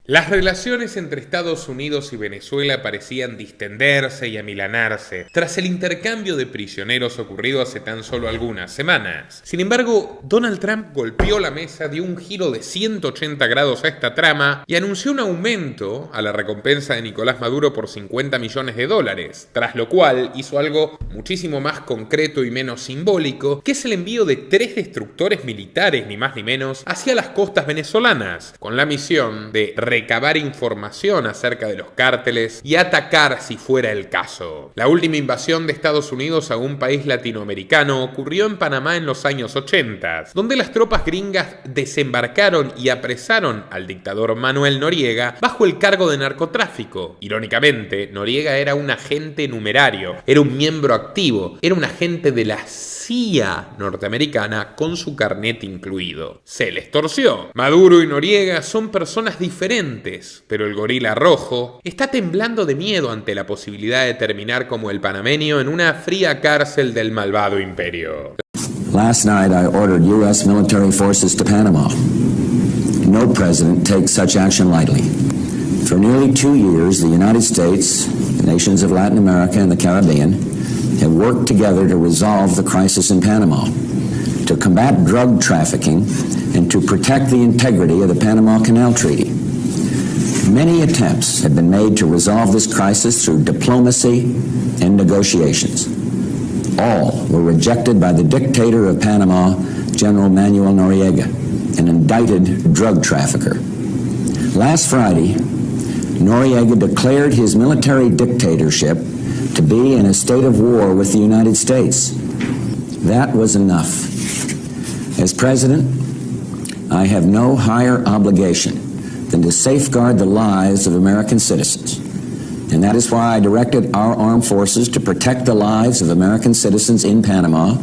Las relaciones entre Estados Unidos y Venezuela parecían distenderse y amilanarse tras el intercambio de prisioneros ocurrido hace tan solo algunas semanas. Sin embargo, Donald Trump golpeó la mesa, dio un giro de 180 grados a esta trama y anunció un aumento a la recompensa de Nicolás Maduro por $50 millones, tras lo cual hizo algo muchísimo más concreto y menos simbólico, que es el envío de 3 destructores militares, ni más ni menos, hacia las costas venezolanas, con la misión de recabar información acerca de los cárteles y atacar si fuera el caso. La última invasión de Estados Unidos a un país latinoamericano ocurrió en Panamá en los años 80, donde las tropas gringas desembarcaron y apresaron al dictador Manuel Noriega bajo el cargo de narcotráfico. Irónicamente, Noriega era un agente numerario, era un miembro activo, era un agente de la CIA norteamericana con su carnet incluido. Se les torció. Maduro y Noriega son personas diferentes, pero el gorila rojo está temblando de miedo ante la posibilidad de terminar como el panameño en una fría cárcel del malvado imperio. Last night I ordered U.S. military forces to Panama. No president takes such action lightly. For nearly 2 years, the United States, the nations of Latin America and the Caribbean have worked together to resolve the crisis in Panama, to combat drug trafficking, and to protect the integrity of the Panama Canal Treaty. Many attempts have been made to resolve this crisis through diplomacy and negotiations. All were rejected by the dictator of Panama, General Manuel Noriega, an indicted drug trafficker. Last Friday, Noriega declared his military dictatorship to be in a state of war with the United States. That was enough. As president, I have no higher obligation than to safeguard the lives of American citizens. And that is why I directed our armed forces to protect the lives of American citizens in Panama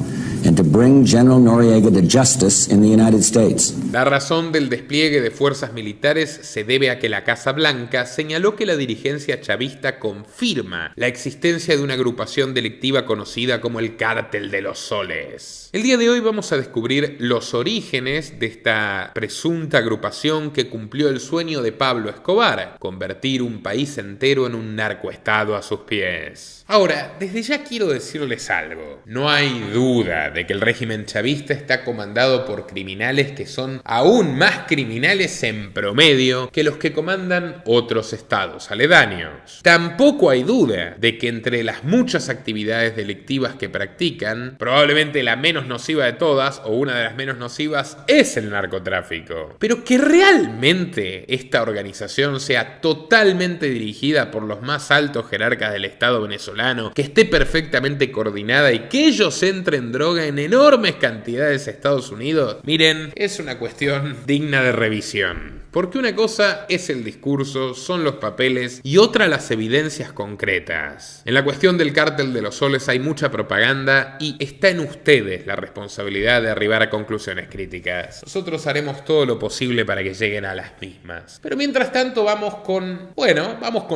and to bring General Noriega to justice in the United States. La razón del despliegue de fuerzas militares se debe a que la Casa Blanca señaló que la dirigencia chavista confirma la existencia de una agrupación delictiva conocida como el Cártel de los Soles. El día de hoy vamos a descubrir los orígenes de esta presunta agrupación que cumplió el sueño de Pablo Escobar, convertir un país entero en un narcoestado a sus pies. Ahora, desde ya quiero decirles algo. No hay duda de que el régimen chavista está comandado por criminales que son aún más criminales en promedio que los que comandan otros estados aledaños. Tampoco hay duda de que entre las muchas actividades delictivas que practican, probablemente la menos nociva de todas, o una de las menos nocivas, es el narcotráfico. Pero que realmente esta organización sea totalmente dirigida por los más altos jerarcas del Estado venezolano, que esté perfectamente coordinada y que ellos entren droga en enormes cantidades a Estados Unidos, miren, es una cuestión digna de revisión. Porque una cosa es el discurso, son los papeles, y otra las evidencias concretas. En la cuestión del Cártel de los Soles hay mucha propaganda y está en ustedes la responsabilidad de arribar a conclusiones críticas. Nosotros haremos todo lo posible para que lleguen a las mismas. Pero mientras tanto vamos con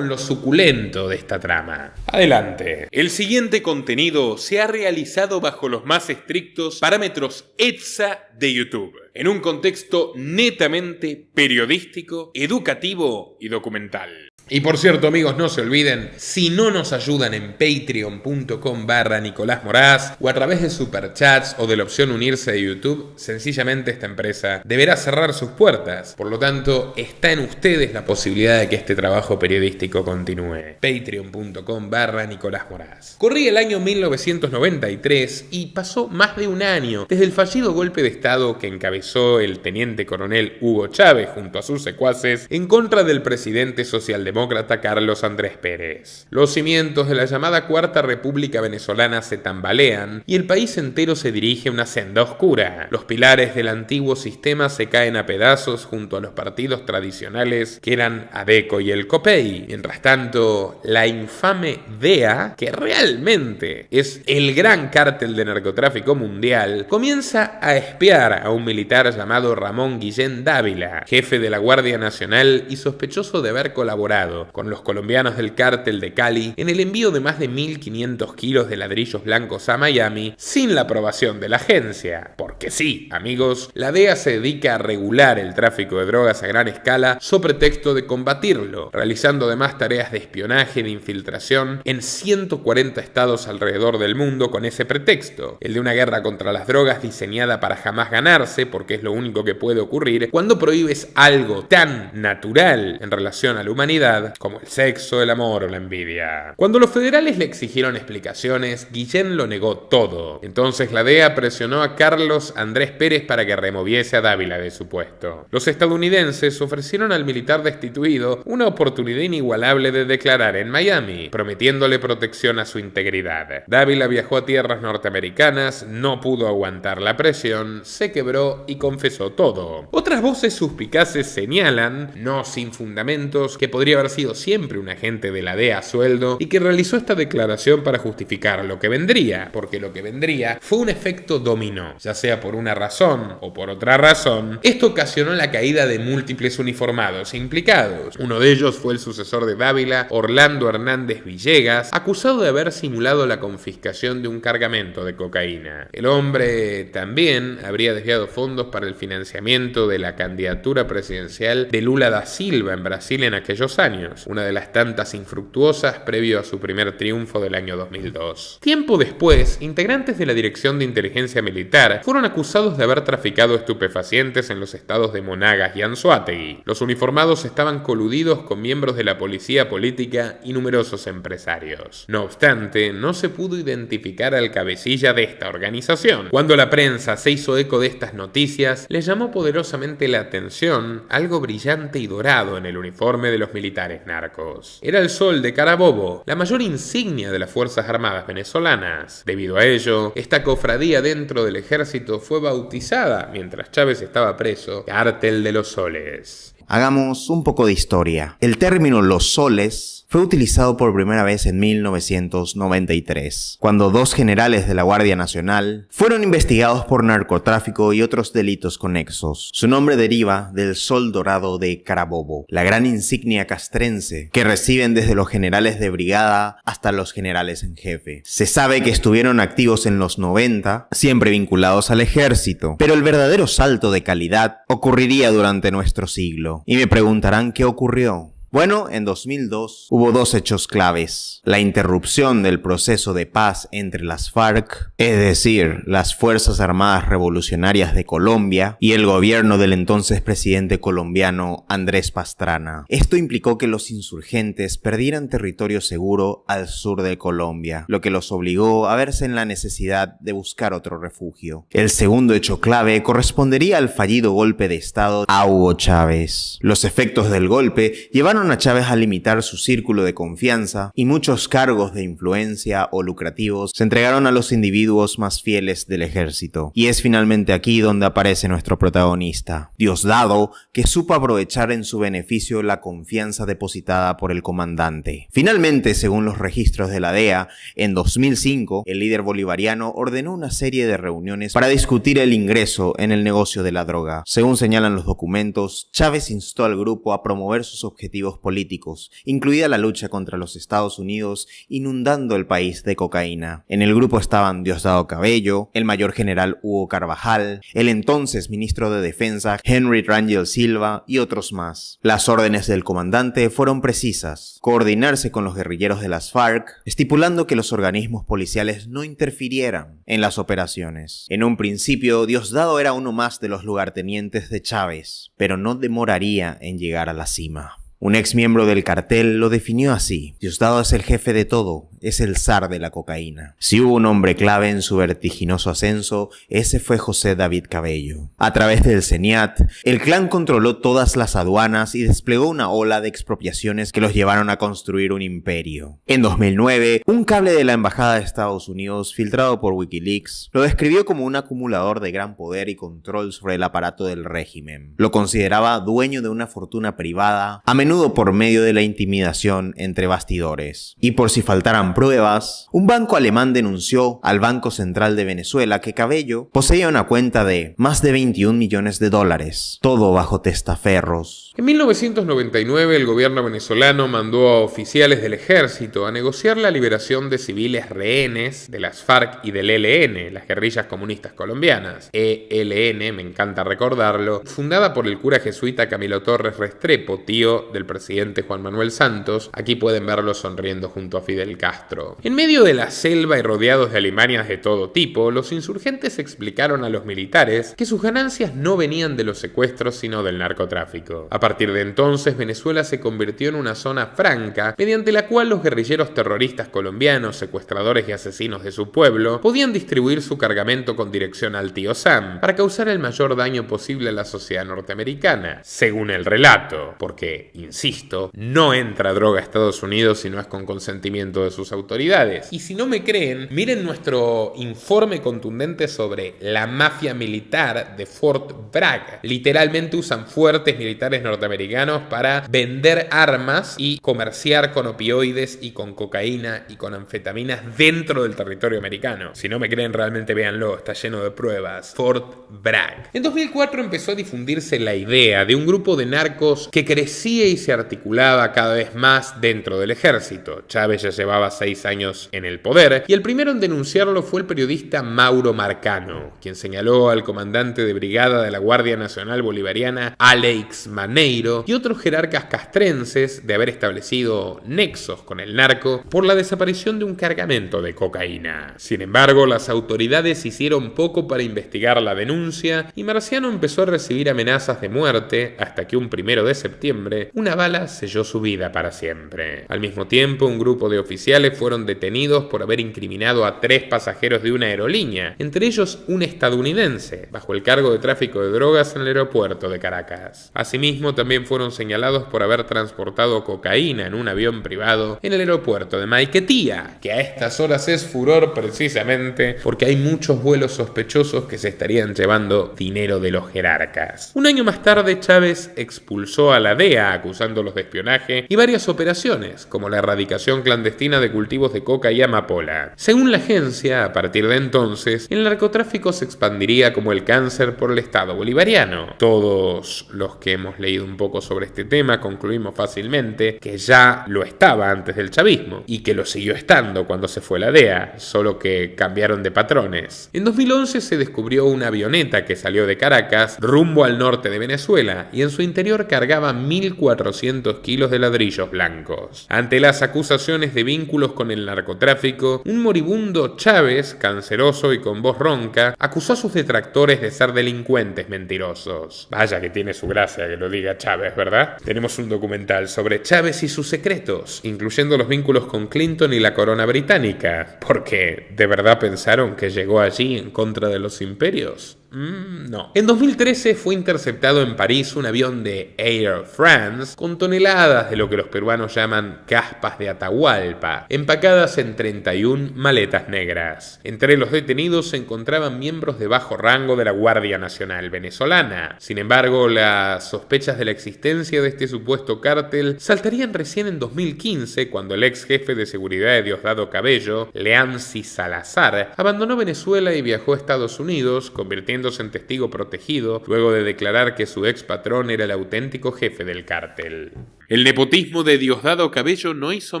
lo suculento de esta trama. Adelante. El siguiente contenido se ha realizado bajo los más estrictos parámetros ETSA de YouTube, en un contexto netamente periodístico, educativo y documental. Y por cierto, amigos, no se olviden, si no nos ayudan en patreon.com/Nicolás Moraz o a través de superchats o de la opción unirse de YouTube, sencillamente esta empresa deberá cerrar sus puertas. Por lo tanto, está en ustedes la posibilidad de que este trabajo periodístico continúe. Patreon.com/Nicolás Moraz. Corría el año 1993 y pasó más de un año desde el fallido golpe de Estado que encabezó el teniente coronel Hugo Chávez junto a sus secuaces en contra del presidente socialdemócrata Carlos Andrés Pérez. Los cimientos de la llamada Cuarta República Venezolana se tambalean y el país entero se dirige a una senda oscura. Los pilares del antiguo sistema se caen a pedazos junto a los partidos tradicionales que eran ADECO y el COPEI. Mientras tanto, la infame DEA, que realmente es el gran cártel de narcotráfico mundial, comienza a espiar a un militar llamado Ramón Guillén Dávila, jefe de la Guardia Nacional y sospechoso de haber colaborado colaborado con los colombianos del cártel de Cali en el envío de más de 1.500 kilos de ladrillos blancos a Miami sin la aprobación de la agencia. Porque sí, amigos, la DEA se dedica a regular el tráfico de drogas a gran escala sobre pretexto de combatirlo, realizando además tareas de espionaje y de infiltración en 140 estados alrededor del mundo con ese pretexto, el de una guerra contra las drogas diseñada para jamás ganarse, porque es lo único que puede ocurrir cuando prohíbes algo tan natural en relación a la humanidad como el sexo, el amor o la envidia. Cuando los federales le exigieron explicaciones, Guillén lo negó todo. Entonces la DEA presionó a Carlos Andrés Pérez para que removiese a Dávila de su puesto. Los estadounidenses ofrecieron al militar destituido una oportunidad inigualable de declarar en Miami, prometiéndole protección a su integridad. Dávila viajó a tierras norteamericanas, no pudo aguantar la presión, se quebró y confesó todo. Otras voces suspicaces señalan, no sin fundamentos, que podría haber sido siempre un agente de la DEA a sueldo y que realizó esta declaración para justificar lo que vendría, porque lo que vendría fue un efecto dominó, ya sea por una razón o por otra razón. Esto ocasionó la caída de múltiples uniformados implicados. Uno de ellos fue el sucesor de Dávila, Orlando Hernández Villegas, acusado de haber simulado la confiscación de un cargamento de cocaína. El hombre también habría desviado fondos para el financiamiento de la candidatura presidencial de Lula da Silva en Brasil en aquellos años, una de las tantas infructuosas previo a su primer triunfo del año 2002. Tiempo después, integrantes de la Dirección de Inteligencia Militar fueron acusados de haber traficado estupefacientes en los estados de Monagas y Anzoátegui. Los uniformados estaban coludidos con miembros de la policía política y numerosos empresarios. No obstante, no se pudo identificar al cabecilla de esta organización. Cuando la prensa se hizo eco de estas noticias, le llamó poderosamente la atención algo brillante y dorado en el uniforme de los militares narcos. Era el sol de Carabobo, la mayor insignia de las Fuerzas Armadas venezolanas. Debido a ello, esta cofradía dentro del ejército fue bautizada, mientras Chávez estaba preso, Cártel de los Soles. Hagamos un poco de historia. El término Los Soles fue utilizado por primera vez en 1993, cuando dos generales de la Guardia Nacional fueron investigados por narcotráfico y otros delitos conexos. Su nombre deriva del Sol Dorado de Carabobo, la gran insignia castrense que reciben desde los generales de brigada hasta los generales en jefe. Se sabe que estuvieron activos en los 90, siempre vinculados al ejército, pero el verdadero salto de calidad ocurriría durante nuestro siglo. Y me preguntarán qué ocurrió. Bueno, en 2002 hubo dos hechos claves. La interrupción del proceso de paz entre las FARC, es decir, las Fuerzas Armadas Revolucionarias de Colombia, y el gobierno del entonces presidente colombiano Andrés Pastrana. Esto implicó que los insurgentes perdieran territorio seguro al sur de Colombia, lo que los obligó a verse en la necesidad de buscar otro refugio. El segundo hecho clave correspondería al fallido golpe de Estado a Hugo Chávez. Los efectos del golpe llevaron a Chávez a limitar su círculo de confianza y muchos cargos de influencia o lucrativos se entregaron a los individuos más fieles del ejército. Y es finalmente aquí donde aparece nuestro protagonista, Diosdado, que supo aprovechar en su beneficio la confianza depositada por el comandante. Finalmente, según los registros de la DEA, en 2005, el líder bolivariano ordenó una serie de reuniones para discutir el ingreso en el negocio de la droga. Según señalan los documentos, Chávez instó al grupo a promover sus objetivos políticos, incluida la lucha contra los Estados Unidos, inundando el país de cocaína. En el grupo estaban Diosdado Cabello, el mayor general Hugo Carvajal, el entonces ministro de Defensa Henry Rangel Silva y otros más. Las órdenes del comandante fueron precisas: coordinarse con los guerrilleros de las FARC, estipulando que los organismos policiales no interfirieran en las operaciones. En un principio, Diosdado era uno más de los lugartenientes de Chávez, pero no demoraría en llegar a la cima. Un ex miembro del cartel lo definió así: Diosdado es el jefe de todo, es el zar de la cocaína. Si hubo un hombre clave en su vertiginoso ascenso, ese fue José David Cabello. A través del CENIAT, el clan controló todas las aduanas y desplegó una ola de expropiaciones que los llevaron a construir un imperio. En 2009, un cable de la Embajada de Estados Unidos, filtrado por Wikileaks, lo describió como un acumulador de gran poder y control sobre el aparato del régimen. Lo consideraba dueño de una fortuna privada, a menudo menudo por medio de la intimidación entre bastidores. Y por si faltaran pruebas, un banco alemán denunció al Banco Central de Venezuela que Cabello poseía una cuenta de más de 21 millones de dólares, todo bajo testaferros. En 1999 el gobierno venezolano mandó a oficiales del ejército a negociar la liberación de civiles rehenes de las FARC y del ELN, las guerrillas comunistas colombianas. ELN, me encanta recordarlo, fundada por el cura jesuita Camilo Torres Restrepo, tío del presidente Juan Manuel Santos. Aquí pueden verlo sonriendo junto a Fidel Castro. En medio de la selva y rodeados de alimañas de todo tipo, los insurgentes explicaron a los militares que sus ganancias no venían de los secuestros sino del narcotráfico. A partir de entonces, Venezuela se convirtió en una zona franca mediante la cual los guerrilleros terroristas colombianos, secuestradores y asesinos de su pueblo, podían distribuir su cargamento con dirección al tío Sam para causar el mayor daño posible a la sociedad norteamericana, según el relato, porque, insisto, no entra droga a Estados Unidos si no es con consentimiento de sus autoridades. Y si no me creen, miren nuestro informe contundente sobre la mafia militar de Fort Bragg. Literalmente usan fuertes militares norteamericanos para vender armas y comerciar con opioides y con cocaína y con anfetaminas dentro del territorio americano. Si no me creen, realmente véanlo, está lleno de pruebas. Fort Bragg. En 2004 empezó a difundirse la idea de un grupo de narcos que crecía y se articulaba cada vez más dentro del ejército. Chávez ya llevaba 6 años en el poder y el primero en denunciarlo fue el periodista Mauro Marcano, quien señaló al comandante de brigada de la Guardia Nacional Bolivariana, Alex Maneiro, y otros jerarcas castrenses de haber establecido nexos con el narco por la desaparición de un cargamento de cocaína. Sin embargo, las autoridades hicieron poco para investigar la denuncia y Marciano empezó a recibir amenazas de muerte hasta que un 1 de septiembre una bala selló su vida para siempre. Al mismo tiempo, un grupo de oficiales fueron detenidos por haber incriminado a 3 pasajeros de una aerolínea, entre ellos un estadounidense, bajo el cargo de tráfico de drogas en el aeropuerto de Caracas. Asimismo, también fueron señalados por haber transportado cocaína en un avión privado en el aeropuerto de Maiquetía, que a estas horas es furor precisamente porque hay muchos vuelos sospechosos que se estarían llevando dinero de los jerarcas. Un año más tarde, Chávez expulsó a la DEA acusándolos de espionaje y varias operaciones, como la erradicación clandestina de cultivos de coca y amapola. Según la agencia, a partir de entonces, el narcotráfico se expandiría como el cáncer por el Estado bolivariano. Todos los que hemos leído un poco sobre este tema concluimos fácilmente que ya lo estaba antes del chavismo y que lo siguió estando cuando se fue la DEA, solo que cambiaron de patrones. En 2011 se descubrió una avioneta que salió de Caracas rumbo al norte de Venezuela y en su interior cargaba 1.400 kilos de ladrillos blancos. Ante las acusaciones de vínculos con el narcotráfico, un moribundo Chávez, canceroso y con voz ronca, acusó a sus detractores de ser delincuentes mentirosos. Vaya que tiene su gracia que lo diga Chávez, ¿verdad? Tenemos un documental sobre Chávez y sus secretos, incluyendo los vínculos con Clinton y la corona británica. Porque, ¿de verdad pensaron que llegó allí en contra de los imperios? No. En 2013 fue interceptado en París un avión de Air France con toneladas de lo que los peruanos llaman caspas de Atahualpa, empacadas en 31 maletas negras. Entre los detenidos se encontraban miembros de bajo rango de la Guardia Nacional venezolana. Sin embargo, las sospechas de la existencia de este supuesto cártel saltarían recién en 2015, cuando el ex jefe de seguridad de Diosdado Cabello, Leancy Salazar, abandonó Venezuela y viajó a Estados Unidos, convirtiéndose en testigo protegido luego de declarar que su ex patrón era el auténtico jefe del cártel. El nepotismo de Diosdado Cabello no hizo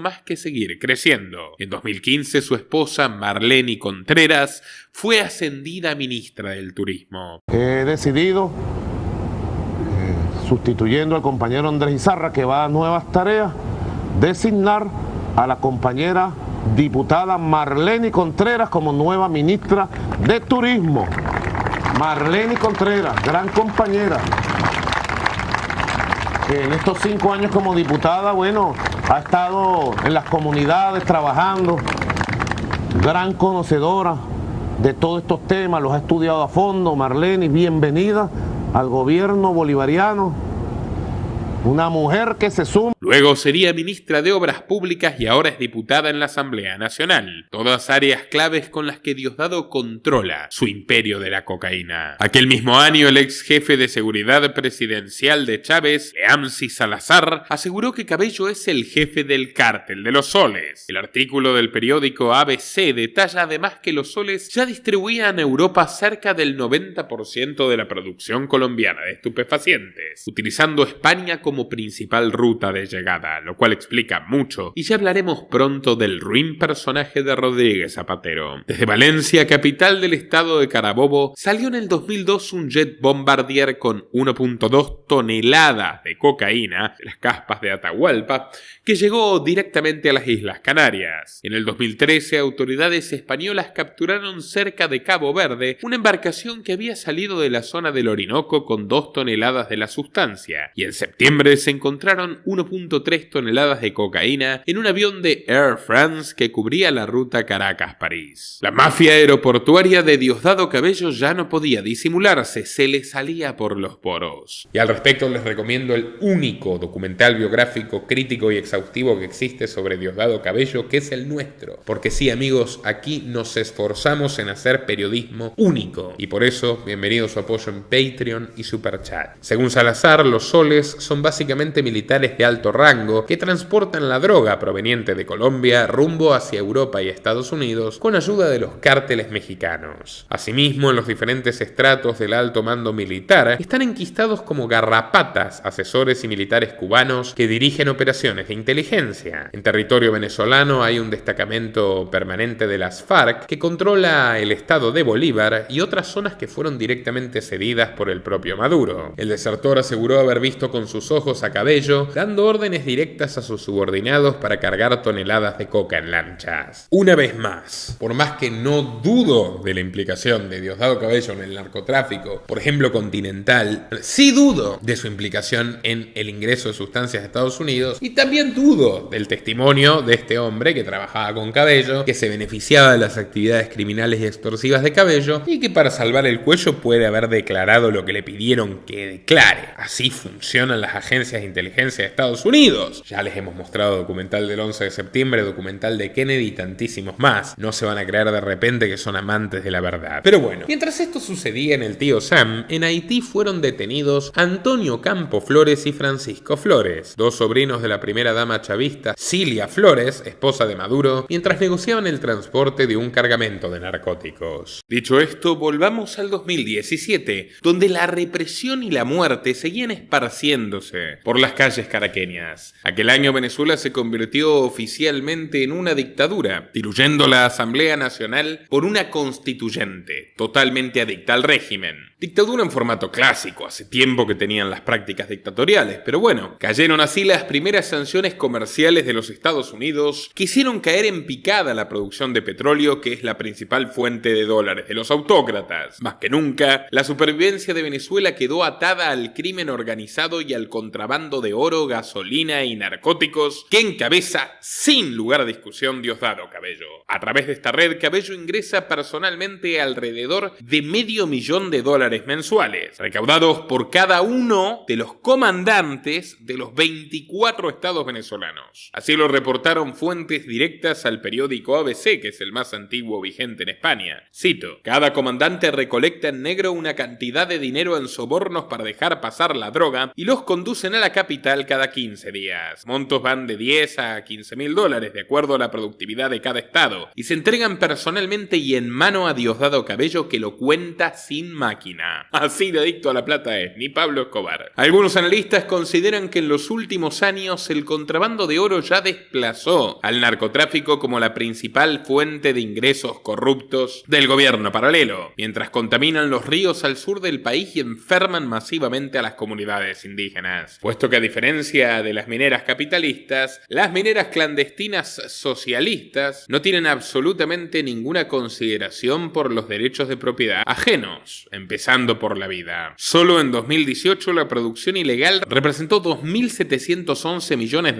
más que seguir creciendo. En 2015 su esposa Marlene Contreras fue ascendida a ministra del Turismo. He decidido, sustituyendo al compañero Andrés Izarra, que va a nuevas tareas, designar a la compañera diputada Marlene Contreras como nueva ministra de Turismo. Marlene Contreras, gran compañera, que en estos 5 años como diputada, bueno, ha estado en las comunidades trabajando, gran conocedora de todos estos temas, los ha estudiado a fondo. Marlene, bienvenida al gobierno bolivariano. Una mujer que se suma. Luego sería ministra de Obras Públicas y ahora es diputada en la Asamblea Nacional. Todas áreas claves con las que Diosdado controla su imperio de la cocaína. Aquel mismo año, el ex jefe de seguridad presidencial de Chávez, Leamsi Salazar, aseguró que Cabello es el jefe del cártel de los soles. El artículo del periódico ABC detalla además que los soles ya distribuían a Europa cerca del 90% de la producción colombiana de estupefacientes, utilizando España como principal ruta de llegada, lo cual explica mucho, y ya hablaremos pronto del ruin personaje de Rodríguez Zapatero. Desde Valencia, capital del estado de Carabobo, salió en el 2002 un jet bombardier con 1.2 toneladas de cocaína de las caspas de Atahualpa, que llegó directamente a las Islas Canarias. En el 2013, autoridades españolas capturaron cerca de Cabo Verde una embarcación que había salido de la zona del Orinoco con 2 toneladas de la sustancia, y en septiembre se encontraron 1.3 toneladas de cocaína en un avión de Air France que cubría la ruta Caracas-París. La mafia aeroportuaria de Diosdado Cabello ya no podía disimularse, se le salía por los poros. Y al respecto les recomiendo el único documental biográfico, crítico y exhaustivo que existe sobre Diosdado Cabello, que es el nuestro. Porque sí, amigos, aquí nos esforzamos en hacer periodismo único. Y por eso, bienvenido su apoyo en Patreon y Superchat. Según Salazar, los soles son básicamente militares de alto rango que transportan la droga proveniente de Colombia rumbo hacia Europa y Estados Unidos con ayuda de los cárteles mexicanos. Asimismo, en los diferentes estratos del alto mando militar están enquistados como garrapatas asesores y militares cubanos que dirigen operaciones de inteligencia. En territorio venezolano hay un destacamento permanente de las FARC que controla el estado de Bolívar y otras zonas que fueron directamente cedidas por el propio Maduro. El desertor aseguró haber visto con sus ojos a Cabello dando órdenes directas a sus subordinados para cargar toneladas de coca en lanchas. Una vez más, por más que no dudo de la implicación de Diosdado Cabello en el narcotráfico, por ejemplo continental, sí dudo de su implicación en el ingreso de sustancias a Estados Unidos y también dudo del testimonio de este hombre que trabajaba con Cabello, que se beneficiaba de las actividades criminales y extorsivas de Cabello y que para salvar el cuello puede haber declarado lo que le pidieron que declare. Así funcionan las agencias de inteligencia de Estados Unidos. Ya les hemos mostrado documental del 11 de septiembre, documental de Kennedy y tantísimos más. No se van a creer de repente que son amantes de la verdad. Pero bueno, mientras esto sucedía en el tío Sam, en Haití fueron detenidos Antonio Campo Flores y Francisco Flores, dos sobrinos de la primera dama chavista Cilia Flores, esposa de Maduro, mientras negociaban el transporte de un cargamento de narcóticos. Dicho esto, volvamos al 2017, donde la represión y la muerte seguían esparciéndose por las calles caraqueñas. Aquel año Venezuela se convirtió oficialmente en una dictadura, diluyendo la Asamblea Nacional por una constituyente, totalmente adicta al régimen. Dictadura en formato clásico, hace tiempo que tenían las prácticas dictatoriales, pero bueno, cayeron así las primeras sanciones comerciales de los Estados Unidos que hicieron caer en picada la producción de petróleo, que es la principal fuente de dólares de los autócratas. Más que nunca, la supervivencia de Venezuela quedó atada al crimen organizado y al contrabando de oro, gasolina y narcóticos que encabeza, sin lugar a discusión, Diosdado Cabello. A través de esta red, Cabello ingresa personalmente alrededor de $500,000 mensuales, recaudados por cada uno de los comandantes de los 24 estados venezolanos. Así lo reportaron fuentes directas al periódico ABC, que es el más antiguo vigente en España. Cito: cada comandante recolecta en negro una cantidad de dinero en sobornos para dejar pasar la droga y los conducen a la capital cada 15 días. Montos van de 10 a $15,000 de acuerdo a la productividad de cada estado y se entregan personalmente y en mano a Diosdado Cabello, que lo cuenta sin máquina. Así de adicto a la plata es, ni Pablo Escobar. Algunos analistas consideran que en los últimos años el contrabando de oro ya desplazó al narcotráfico como la principal fuente de ingresos corruptos del gobierno paralelo, mientras contaminan los ríos al sur del país y enferman masivamente a las comunidades indígenas. Puesto que a diferencia de las mineras capitalistas, las mineras clandestinas socialistas no tienen absolutamente ninguna consideración por los derechos de propiedad ajenos, empezando por la vida. Solo en 2018 la producción ilegal representó $2.711 millones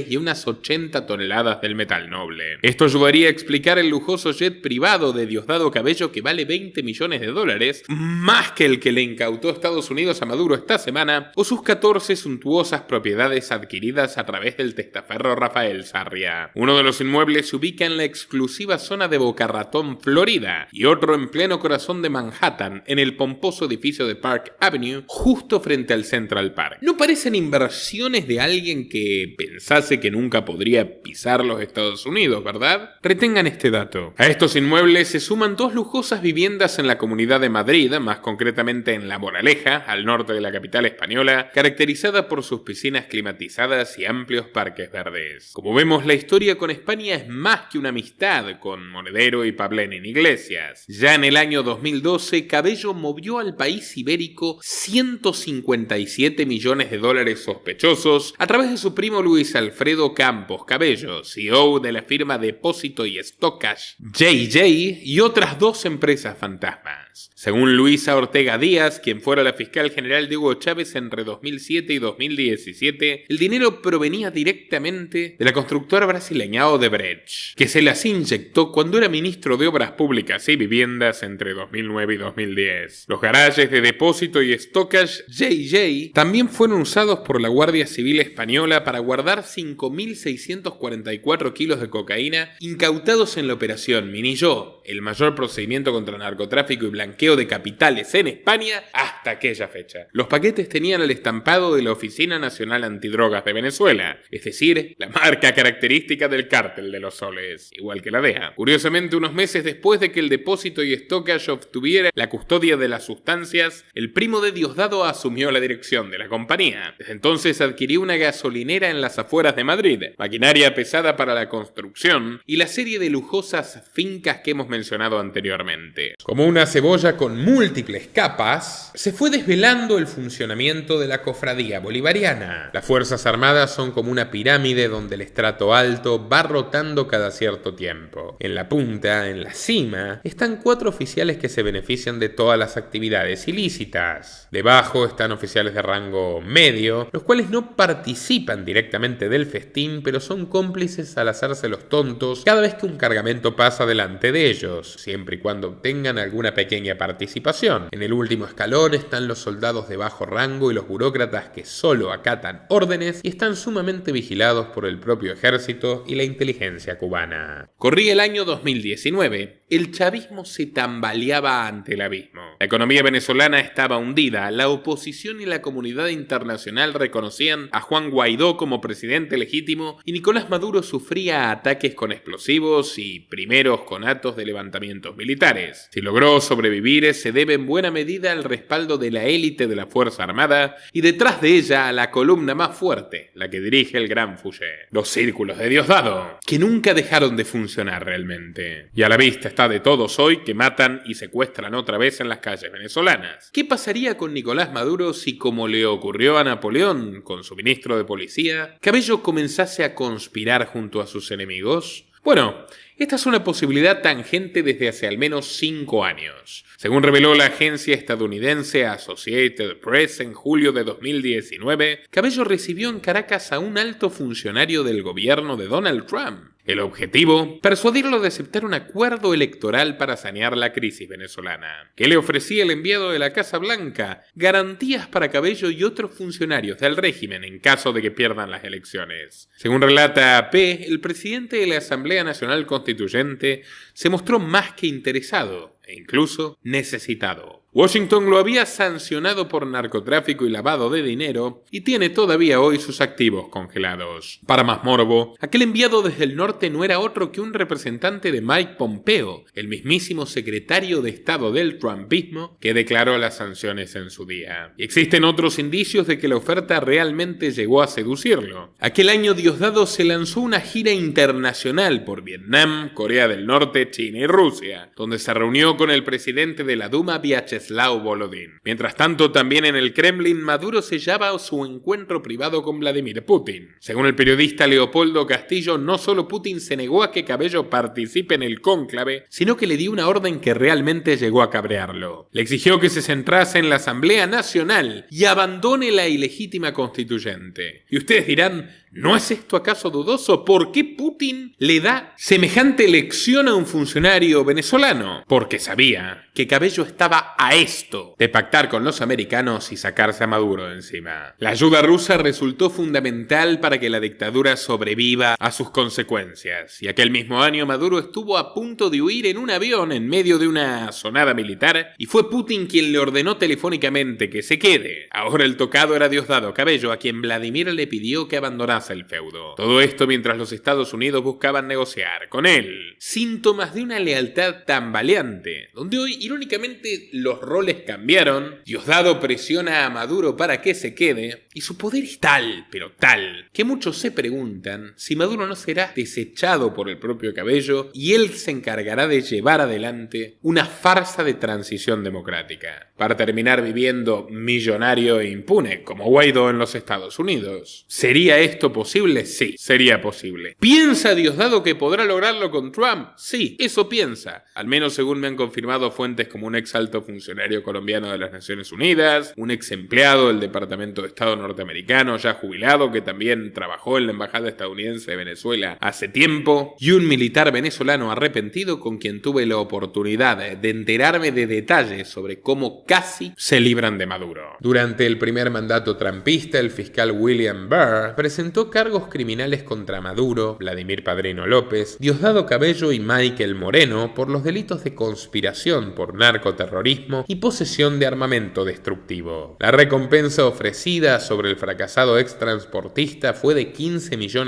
y unas 80 toneladas del metal noble. Esto ayudaría a explicar el lujoso jet privado de Diosdado Cabello, que vale $20 millones, más que el que le incautó Estados Unidos a Maduro esta semana, o sus 14 14 suntuosas propiedades adquiridas a través del testaferro Rafael Sarria. Uno de los inmuebles se ubica en la exclusiva zona de Boca Ratón, Florida, y otro en pleno corazón de Manhattan, en el pomposo edificio de Park Avenue, justo frente al Central Park. No parecen inversiones de alguien que pensase que nunca podría pisar los Estados Unidos, ¿verdad? Retengan este dato. A estos inmuebles se suman 2 lujosas viviendas en la Comunidad de Madrid, más concretamente en La Moraleja, al norte de la capital española, caracterizada por sus piscinas climatizadas y amplios parques verdes. Como vemos, la historia con España es más que una amistad con Monedero y Pablén en Iglesias. Ya en el año 2012, Cabello movió al país ibérico 157 millones de dólares sospechosos a través de su primo Luis Alfredo Campos Cabello, CEO de la firma Depósito y Stockcash, JJ, y otras 2 empresas fantasmas. Según Luisa Ortega Díaz, quien fuera la fiscal general de Hugo Chávez entre 2007 y 2017, el dinero provenía directamente de la constructora brasileña Odebrecht, que se las inyectó cuando era ministro de Obras Públicas y Viviendas entre 2009 y 2010. Los garajes de Depósito y Stockcash JJ también fueron usados por la Guardia Civil Española para guardar 5.644 kilos de cocaína incautados en la operación Minilló, el mayor procedimiento contra narcotráfico y blanqueo de capitales en España hasta aquella fecha. Los paquetes tenían el estampado de la Oficina Nacional Antidrogas de Venezuela, es decir, la marca característica del cártel de los soles, igual que la DEA. Curiosamente, unos meses después de que el Depósito y Stockcash obtuviera la custodia de las sustancias, el primo de Diosdado asumió la dirección de la compañía. Desde entonces adquirió una gasolinera en las afueras de Madrid, maquinaria pesada para la construcción y la serie de lujosas fincas que hemos mencionado anteriormente. Como una cebolla con múltiples capas, se fue desvelando el funcionamiento de la cofradía bolivariana. Las Fuerzas Armadas son como una pirámide donde el estrato alto va rotando cada cierto tiempo. En la punta, en la cima, están 4 oficiales que se benefician de todas las actividades ilícitas. Debajo están oficiales de rango medio, los cuales no participan directamente del festín, pero son cómplices al hacerse los tontos cada vez que un cargamento pasa delante de ellos, siempre y cuando tengan alguna pequeña participación. En el último escalón están los soldados de bajo rango y los burócratas que solo acatan órdenes y están sumamente vigilados por el propio ejército y la inteligencia cubana. Corría el año 2019. El chavismo se tambaleaba ante el abismo. La economía venezolana estaba hundida, la oposición y la comunidad internacional reconocían a Juan Guaidó como presidente legítimo y Nicolás Maduro sufría ataques con explosivos y primeros conatos de levantamientos militares. Si logró sobrevivir, se debe en buena medida al respaldo de la élite de la Fuerza Armada y detrás de ella a la columna más fuerte, la que dirige el Gran Fouché. Los círculos de Diosdado, que nunca dejaron de funcionar realmente. Y a la vista está de todos hoy que matan y secuestran otra vez en las calles venezolanas. ¿Qué pasaría con Nicolás Maduro si, como le ocurrió a Napoleón con su ministro de policía, Cabello comenzase a conspirar junto a sus enemigos? Bueno, esta es una posibilidad tangente desde hace al menos 5 años. Según reveló la agencia estadounidense Associated Press en julio de 2019, Cabello recibió en Caracas a un alto funcionario del gobierno de Donald Trump. El objetivo, persuadirlo de aceptar un acuerdo electoral para sanear la crisis venezolana. ¿Qué le ofrecía el enviado de la Casa Blanca? Garantías para Cabello y otros funcionarios del régimen en caso de que pierdan las elecciones. Según relata AP, el presidente de la Asamblea Nacional Constituyente se mostró más que interesado e incluso necesitado. Washington lo había sancionado por narcotráfico y lavado de dinero y tiene todavía hoy sus activos congelados. Para más morbo, aquel enviado desde el norte no era otro que un representante de Mike Pompeo, el mismísimo secretario de Estado del trumpismo que declaró las sanciones en su día. Y existen otros indicios de que la oferta realmente llegó a seducirlo. Aquel año Diosdado se lanzó una gira internacional por Vietnam, Corea del Norte, China y Rusia, donde se reunió con el presidente de la Duma, Vyacheslav Volodin. Mientras tanto, también en el Kremlin, Maduro sellaba su encuentro privado con Vladimir Putin. Según el periodista Leopoldo Castillo, no solo Putin se negó a que Cabello participe en el cónclave, sino que le dio una orden que realmente llegó a cabrearlo. Le exigió que se centrase en la Asamblea Nacional y abandone la ilegítima constituyente. Y ustedes dirán, ¿No es esto acaso dudoso? ¿Por qué Putin le da semejante lección a un funcionario venezolano? Porque sabía que Cabello estaba a esto de pactar con los americanos y sacarse a Maduro de encima. La ayuda rusa resultó fundamental para que la dictadura sobreviva a sus consecuencias, y aquel mismo año Maduro estuvo a punto de huir en un avión en medio de una sonada militar, y fue Putin quien le ordenó telefónicamente que se quede. Ahora el tocado era Diosdado Cabello, a quien Vladimir le pidió que abandonase el feudo. Todo esto mientras los Estados Unidos buscaban negociar con él. Síntomas de una lealtad tambaleante, donde hoy, irónicamente, los roles cambiaron. Diosdado presiona a Maduro para que se quede, y su poder es tal, pero tal, que muchos se preguntan si Maduro no será desechado por el propio Cabello y él se encargará de llevar adelante una farsa de transición democrática, para terminar viviendo millonario e impune, como Guaidó en los Estados Unidos. ¿Sería esto posible? Sí, sería posible. ¿Piensa Diosdado que podrá lograrlo con Trump? Sí, eso piensa. Al menos según me han confirmado fuentes como un ex alto funcionario colombiano de las Naciones Unidas, un ex empleado del Departamento de Estado norteamericano ya jubilado que también trabajó en la Embajada estadounidense de Venezuela hace tiempo, y un militar venezolano arrepentido con quien tuve la oportunidad de enterarme de detalles sobre cómo casi se libran de Maduro. Durante el primer mandato trumpista, el fiscal William Barr presentó cargos criminales contra Maduro, Vladimir Padrino López, Diosdado Cabello y Michael Moreno por los delitos de conspiración por narcoterrorismo y posesión de armamento destructivo. La recompensa ofrecida sobre el fracasado ex transportista fue de $15 millones.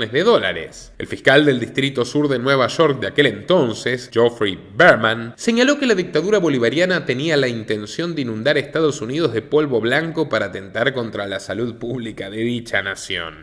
El fiscal del Distrito Sur de Nueva York de aquel entonces, Geoffrey Berman, señaló que la dictadura bolivariana tenía la intención de inundar Estados Unidos de polvo blanco para atentar contra la salud pública de dicha nación.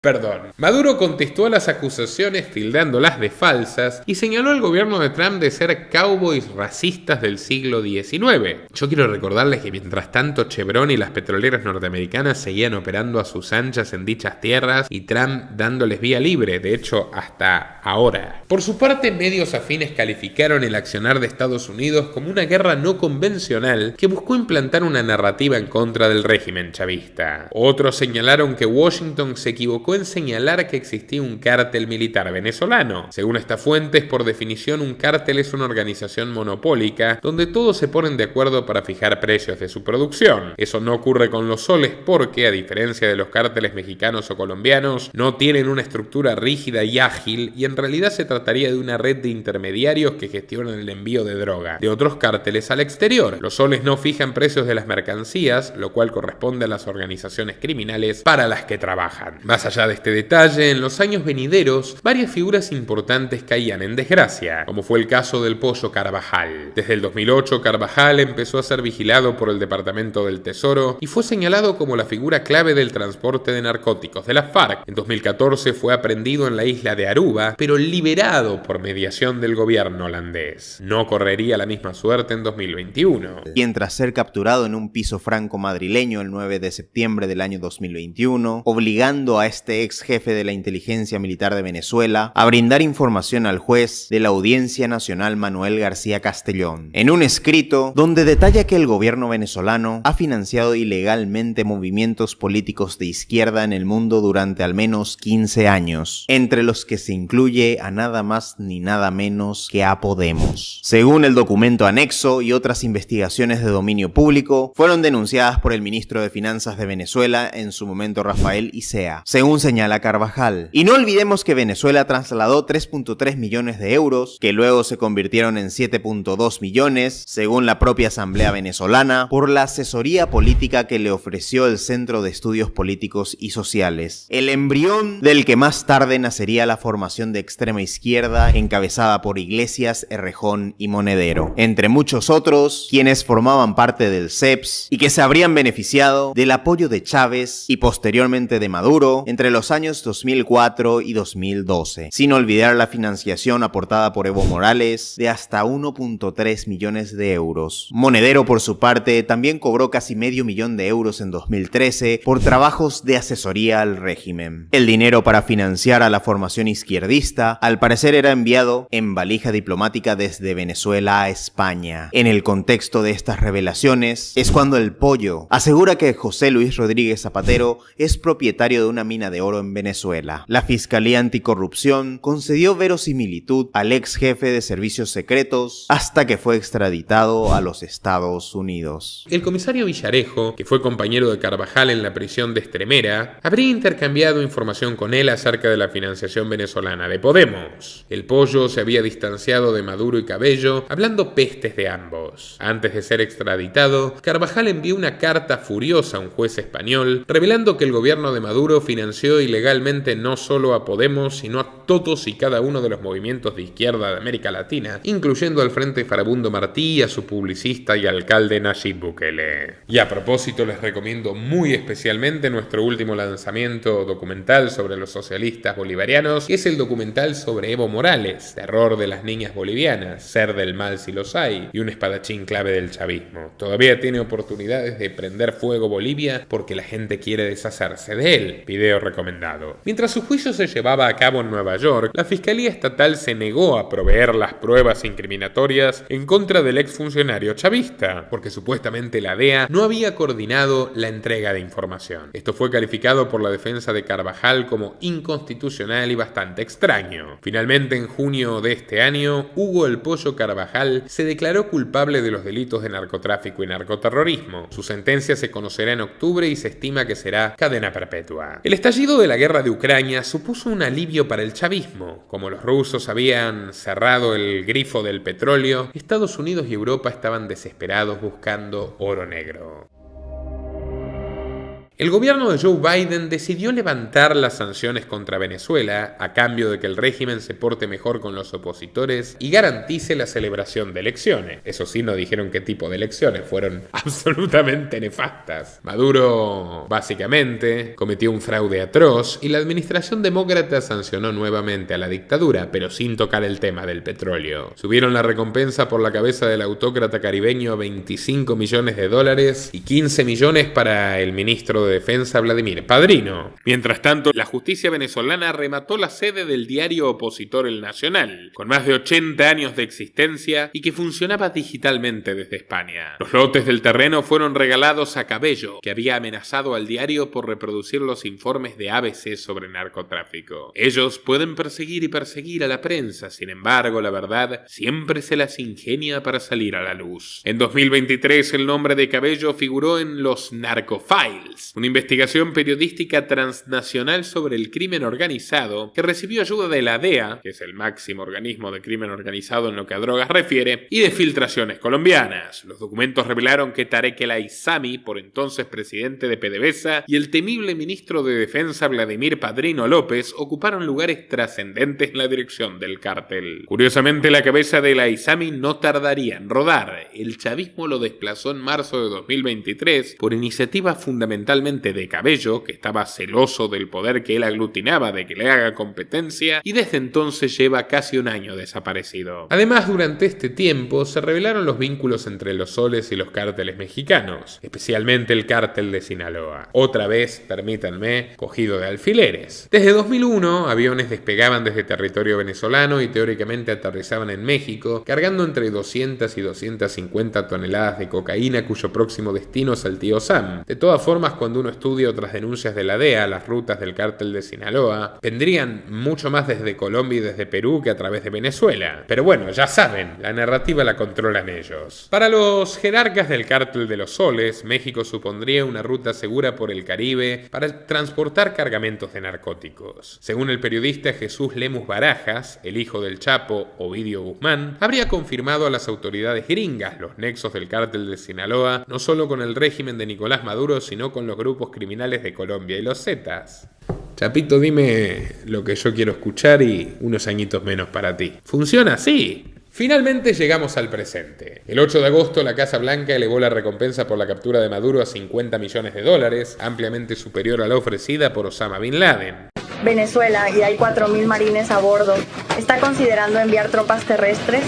Perdón. Maduro contestó a las acusaciones tildándolas de falsas y señaló al gobierno de Trump de ser cowboys racistas del siglo XIX. Yo quiero recordarles que mientras tanto Chevron y las petroleras norteamericanas seguían operando a sus anchas en dichas tierras y Trump dándoles vía libre, de hecho hasta ahora. Por su parte, medios afines calificaron el accionar de Estados Unidos como una guerra no convencional que buscó implantar una narrativa en contra del régimen chavista. Otros señalaron que Washington se equivocó en señalar que existía un cártel militar venezolano. Según esta fuente, por definición, un cártel es una organización monopólica donde todos se ponen de acuerdo para fijar precios de su producción. Eso no ocurre con los soles porque, a diferencia de los cárteles mexicanos o colombianos, no tienen una estructura rígida y ágil, y en realidad se trataría de una red de intermediarios que gestionan el envío de droga de otros cárteles al exterior. Los soles no fijan precios de las mercancías, lo cual corresponde a las organizaciones criminales para las que trabajan. Más allá de este detalle, en los años venideros, varias figuras importantes caían en desgracia, como fue el caso del Pollo Carvajal. Desde el 2008, Carvajal empezó a ser vigilado por el Departamento del Tesoro y fue señalado como la figura clave del transporte de narcóticos de la FARC. En 2014 fue aprehendido en la isla de Aruba, pero liberado por mediación del gobierno holandés. No correría la misma suerte en 2021. Quien tras ser capturado en un piso franco madrileño el 9 de septiembre del año 2021, obligando a este ex jefe de la inteligencia militar de Venezuela a brindar información al juez de la Audiencia Nacional Manuel García Castellón, en un escrito donde detalla que el gobierno venezolano ha financiado ilegalmente movimientos políticos de izquierda en el mundo durante al menos 15 años, entre los que se incluye a nada más ni nada menos que a Podemos. Según el documento anexo y otras investigaciones de dominio público, fueron denunciadas por el ministro de Finanzas de Venezuela, en su momento Rafael Icea, según señala Carvajal. Y no olvidemos que Venezuela trasladó 3.3 millones de euros, que luego se convirtieron en 7.2 millones, según la propia Asamblea Venezolana, por la asesoría política que le ofreció el Centro de Estudios Políticos y Sociales, el embrión del que más tarde nacería la formación de extrema izquierda encabezada por Iglesias, Errejón y Monedero, entre muchos otros, quienes formaban parte del CEPS y que se habrían beneficiado del apoyo de Chávez y posteriormente de Maduro, entre entre los años 2004 y 2012, sin olvidar la financiación aportada por Evo Morales de hasta 1.3 millones de euros. Monedero, por su parte, también cobró casi medio millón de euros en 2013 por trabajos de asesoría al régimen. El dinero para financiar a la formación izquierdista, al parecer, era enviado en valija diplomática desde Venezuela a España. En el contexto de estas revelaciones es cuando El Pollo asegura que José Luis Rodríguez Zapatero es propietario de una mina de oro en Venezuela. La Fiscalía Anticorrupción concedió verosimilitud al ex jefe de servicios secretos hasta que fue extraditado a los Estados Unidos. El comisario Villarejo, que fue compañero de Carvajal en la prisión de Extremera, habría intercambiado información con él acerca de la financiación venezolana de Podemos. El Pollo se había distanciado de Maduro y Cabello, hablando pestes de ambos. Antes de ser extraditado, Carvajal envió una carta furiosa a un juez español, revelando que el gobierno de Maduro financió ilegalmente no solo a Podemos, sino a todos y cada uno de los movimientos de izquierda de América Latina, incluyendo al Frente Farabundo Martí y a su publicista y alcalde Nayib Bukele. Y a propósito, les recomiendo muy especialmente nuestro último lanzamiento documental sobre los socialistas bolivarianos, que es el documental sobre Evo Morales, terror de las niñas bolivianas, ser del mal si los hay, y un espadachín clave del chavismo. Todavía tiene oportunidades de prender fuego Bolivia porque la gente quiere deshacerse de él. Video recomendado. Mientras su juicio se llevaba a cabo en Nueva York, la Fiscalía Estatal se negó a proveer las pruebas incriminatorias en contra del exfuncionario chavista, porque supuestamente la DEA no había coordinado la entrega de información. Esto fue calificado por la defensa de Carvajal como inconstitucional y bastante extraño. Finalmente, en junio de este año, Hugo El Pollo Carvajal se declaró culpable de los delitos de narcotráfico y narcoterrorismo. Su sentencia se conocerá en octubre y se estima que será cadena perpetua. El estallido de la guerra de Ucrania supuso un alivio para el chavismo. Como los rusos habían cerrado el grifo del petróleo, Estados Unidos y Europa estaban desesperados buscando oro negro. El gobierno de Joe Biden decidió levantar las sanciones contra Venezuela a cambio de que el régimen se porte mejor con los opositores y garantice la celebración de elecciones. Eso sí, no dijeron qué tipo de elecciones, fueron absolutamente nefastas. Maduro, básicamente, cometió un fraude atroz y la administración demócrata sancionó nuevamente a la dictadura, pero sin tocar el tema del petróleo. Subieron la recompensa por la cabeza del autócrata caribeño a $25 millones y 15 millones para el ministro de Defensa Vladimir Padrino. Mientras tanto, la justicia venezolana remató la sede del diario opositor El Nacional, con más de 80 años de existencia y que funcionaba digitalmente desde España. Los lotes del terreno fueron regalados a Cabello, que había amenazado al diario por reproducir los informes de ABC sobre narcotráfico. Ellos pueden perseguir y perseguir a la prensa, sin embargo, la verdad siempre se las ingenia para salir a la luz. En 2023, el nombre de Cabello figuró en los Narcofiles, una investigación periodística transnacional sobre el crimen organizado que recibió ayuda de la DEA, que es el máximo organismo de crimen organizado en lo que a drogas refiere, y de filtraciones colombianas. Los documentos revelaron que Tarek El Aissami, por entonces presidente de PDVSA, y el temible ministro de Defensa Vladimir Padrino López ocuparon lugares trascendentes en la dirección del cártel. Curiosamente, la cabeza de El Aissami no tardaría en rodar. El chavismo lo desplazó en marzo de 2023 por iniciativa fundamentalmente de Cabello, que estaba celoso del poder que él aglutinaba de que le haga competencia, y desde entonces lleva casi un año desaparecido. Además, durante este tiempo se revelaron los vínculos entre los soles y los cárteles mexicanos, especialmente el cártel de Sinaloa. Otra vez, permítanme, cogido de alfileres. Desde 2001, aviones despegaban desde territorio venezolano y teóricamente aterrizaban en México, cargando entre 200 y 250 toneladas de cocaína cuyo próximo destino es el tío Sam. De todas formas, cuando uno estudia otras denuncias de la DEA, las rutas del cártel de Sinaloa vendrían mucho más desde Colombia y desde Perú que a través de Venezuela. Pero bueno, ya saben, la narrativa la controlan ellos. Para los jerarcas del cártel de los soles, México supondría una ruta segura por el Caribe para transportar cargamentos de narcóticos. Según el periodista Jesús Lemus Barajas, el hijo del Chapo, Ovidio Guzmán, habría confirmado a las autoridades gringas los nexos del cártel de Sinaloa, no solo con el régimen de Nicolás Maduro, sino con los grupos criminales de Colombia y los Zetas. Chapito, dime lo que yo quiero escuchar y unos añitos menos para ti. ¿Funciona así? Finalmente llegamos al presente. El 8 de agosto la Casa Blanca elevó la recompensa por la captura de Maduro a $50 millones, ampliamente superior a la ofrecida por Osama Bin Laden. Venezuela, y hay 4.000 marines a bordo, ¿está considerando enviar tropas terrestres?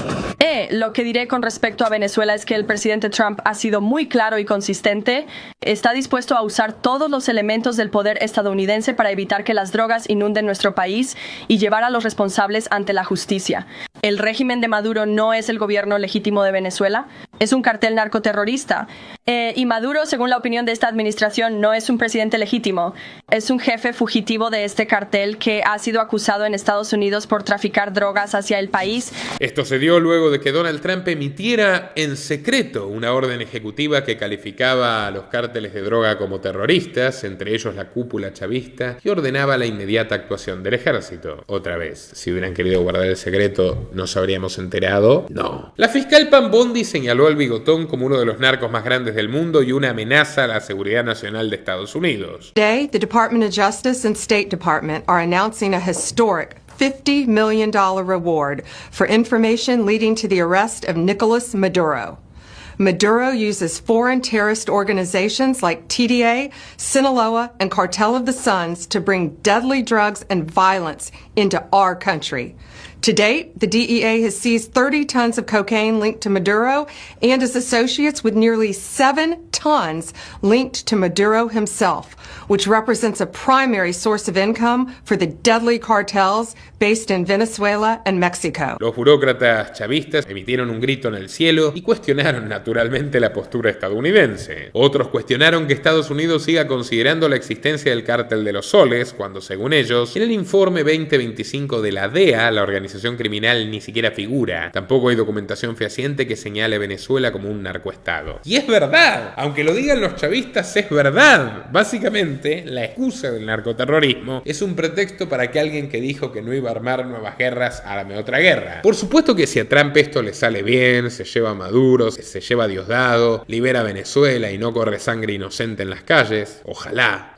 Lo que diré con respecto a Venezuela es que el presidente Trump ha sido muy claro y consistente. Está dispuesto a usar todos los elementos del poder estadounidense para evitar que las drogas inunden nuestro país y llevar a los responsables ante la justicia. El régimen de Maduro no es el gobierno legítimo de Venezuela, es un cartel narcoterrorista. Y Maduro, según la opinión de esta administración, no es un presidente legítimo, es un jefe fugitivo de este cartel que ha sido acusado en Estados Unidos por traficar drogas hacia el país. Esto se dio luego de que Donald Trump emitiera en secreto una orden ejecutiva que calificaba a los cárteles de droga como terroristas, entre ellos la cúpula chavista, y ordenaba la inmediata actuación del ejército. Otra vez, si hubieran querido guardar el secreto, ¿nos habríamos enterado? No. La fiscal Pam Bondi señaló al bigotón como uno de los narcos más grandes del mundo y una amenaza a la seguridad nacional de Estados Unidos. Today, the Department of Justice and State Department are announcing a historic $50 million reward for information leading to the arrest of Nicolas Maduro. Maduro uses foreign terrorist organizations like TDA, Sinaloa, and Cartel of the Suns to bring deadly drugs and violence into our country. To date, the DEA has seized 30 tons of cocaine linked to Maduro and his associates, with nearly 7 tons linked to Maduro himself, which represents a primary source of income for the deadly cartels based in Venezuela and Mexico. Los burócratas chavistas emitieron un grito en el cielo y cuestionaron naturalmente la postura estadounidense. Otros cuestionaron que Estados Unidos siga considerando la existencia del cártel de los soles, cuando según ellos, en el informe 2025 de la DEA, la organización criminal, ni siquiera figura. Tampoco hay documentación fehaciente que señale a Venezuela como un narcoestado. Y es verdad, aunque lo digan los chavistas, es verdad. Básicamente, la excusa del narcoterrorismo es un pretexto para que alguien que dijo que no iba a armar nuevas guerras arme otra guerra. Por supuesto que si a Trump esto le sale bien, se lleva a Maduro, se lleva a Diosdado, libera a Venezuela y no corre sangre inocente en las calles, ojalá,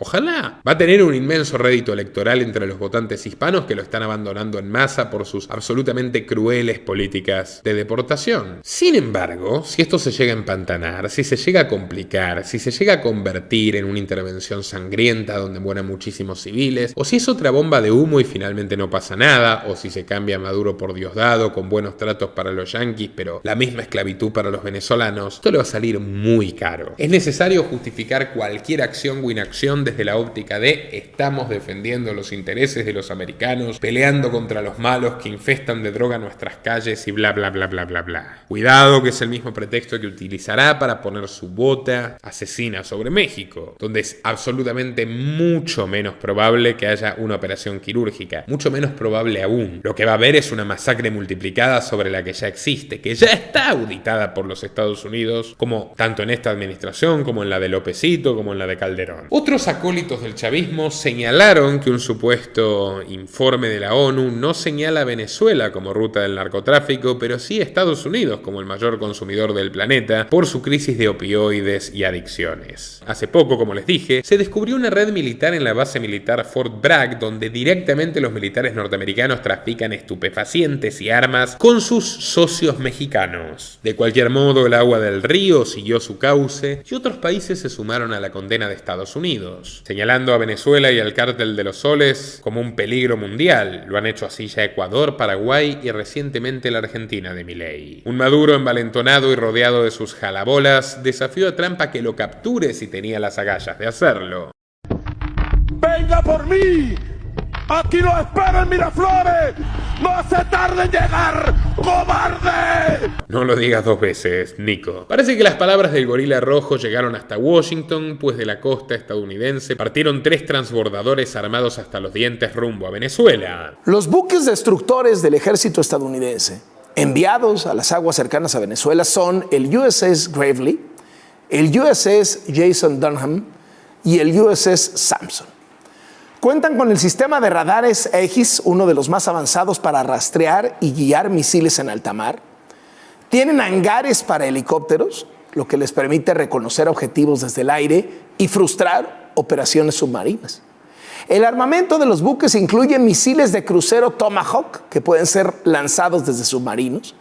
va a tener un inmenso rédito electoral entre los votantes hispanos que lo están abandonando en masa por sus absolutamente crueles políticas de deportación. Sin embargo, si esto se llega a empantanar, si se llega a complicar, si se llega a convertir en una intervención sangrienta donde mueran muchísimos civiles, o si es otra bomba de humo y finalmente no pasa nada, o si se cambia Maduro por Diosdado con buenos tratos para los yanquis, pero la misma esclavitud para los venezolanos, esto le va a salir muy caro. Es necesario justificar cualquier acción o inacción desde la óptica de estamos defendiendo los intereses de los americanos, peleando contra los malos que infestan de droga nuestras calles y bla bla bla bla bla bla. Cuidado, que es el mismo pretexto que utilizará para poner su bota asesina sobre México, donde es absolutamente mucho menos probable que haya una operación quirúrgica, mucho menos probable aún. Lo que va a haber es una masacre multiplicada sobre la que ya existe, que ya está auditada por los Estados Unidos, como tanto en esta administración como en la de Lópezito, como en la de Calderón. Otros acólitos del chavismo señalaron que un supuesto informe de la ONU no señala a Venezuela como ruta del narcotráfico, pero sí a Estados Unidos como el mayor consumidor del planeta por su crisis de opioides y adicciones. Hace poco, como les dije, se descubrió una red militar en la base militar Fort Bragg, donde directamente los militares norteamericanos trafican estupefacientes y armas con sus socios mexicanos. De cualquier modo, el agua del río siguió su cauce y otros países se sumaron a la condena de Estados Unidos, señalando a Venezuela y al cártel de los soles como un peligro mundial. Lo han hecho así ya Ecuador, Paraguay y recientemente la Argentina de Milei. Un Maduro envalentonado y rodeado de sus jalabolas desafió a Trump a que lo capture si tenía las agallas de hacerlo. ¡Venga por mí! ¡Aquí lo espero en Miraflores! ¡No se tarde en llegar, cobarde! No lo digas dos veces, Nico. Parece que las palabras del gorila rojo llegaron hasta Washington, pues de la costa estadounidense partieron 3 transbordadores armados hasta los dientes rumbo a Venezuela. Los buques destructores del ejército estadounidense enviados a las aguas cercanas a Venezuela son el USS Gravely, el USS Jason Dunham y el USS Samson. Cuentan con el sistema de radares Aegis, uno de los más avanzados para rastrear y guiar misiles en alta mar. Tienen hangares para helicópteros, lo que les permite reconocer objetivos desde el aire y frustrar operaciones submarinas. El armamento de los buques incluye misiles de crucero Tomahawk, que pueden ser lanzados desde submarinos,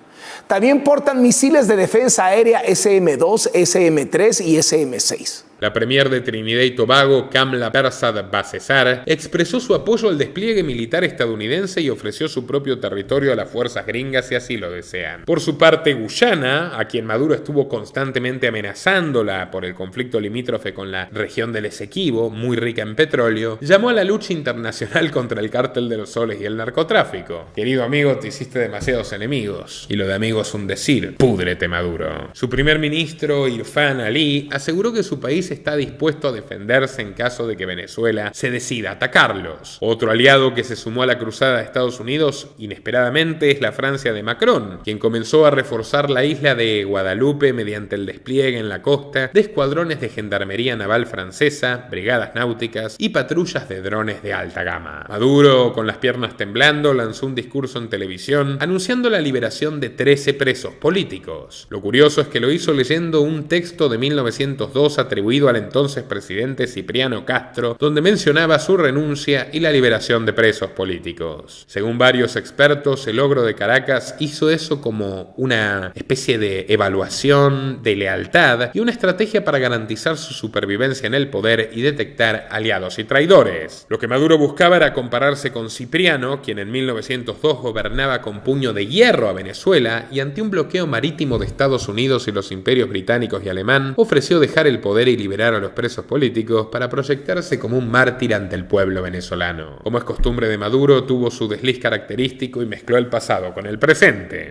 También portan misiles de defensa aérea SM-2, SM-3 y SM-6. La premier de Trinidad y Tobago, Kamla Persad Basesar, expresó su apoyo al despliegue militar estadounidense y ofreció su propio territorio a las fuerzas gringas si así lo desean. Por su parte, Guyana, a quien Maduro estuvo constantemente amenazándola por el conflicto limítrofe con la región del Esequibo, muy rica en petróleo, llamó a la lucha internacional contra el cártel de los soles y el narcotráfico. Querido amigo, te hiciste demasiados enemigos. Y lo de amigo es un decir. Púdrete, Maduro. Su primer ministro, Irfan Ali, aseguró que su país está dispuesto a defenderse en caso de que Venezuela se decida atacarlos. Otro aliado que se sumó a la cruzada de Estados Unidos inesperadamente es la Francia de Macron, quien comenzó a reforzar la isla de Guadalupe mediante el despliegue en la costa de escuadrones de gendarmería naval francesa, brigadas náuticas y patrullas de drones de alta gama. Maduro, con las piernas temblando, lanzó un discurso en televisión anunciando la liberación de 13 presos políticos. Lo curioso es que lo hizo leyendo un texto de 1902 atribuido al entonces presidente Cipriano Castro, donde mencionaba su renuncia y la liberación de presos políticos. Según varios expertos, el logro de Caracas hizo eso como una especie de evaluación de lealtad y una estrategia para garantizar su supervivencia en el poder y detectar aliados y traidores. Lo que Maduro buscaba era compararse con Cipriano, quien en 1902 gobernaba con puño de hierro a Venezuela y ante un bloqueo marítimo de Estados Unidos y los imperios británicos y alemán, ofreció dejar el poder y liberar a los presos políticos para proyectarse como un mártir ante el pueblo venezolano. Como es costumbre de Maduro, tuvo su desliz característico y mezcló el pasado con el presente.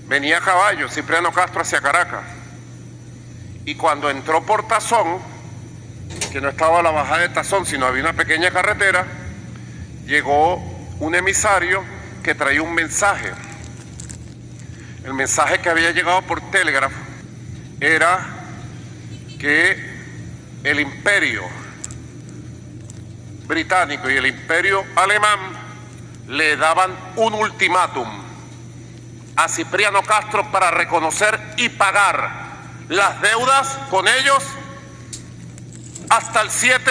Venía a caballo Cipriano Castro hacia Caracas y cuando entró por Tazón, que no estaba la bajada de Tazón sino había una pequeña carretera, llegó un emisario que traía un mensaje. El mensaje que había llegado por telégrafo era que el imperio británico y el imperio alemán le daban un ultimátum a Cipriano Castro para reconocer y pagar las deudas con ellos hasta el 7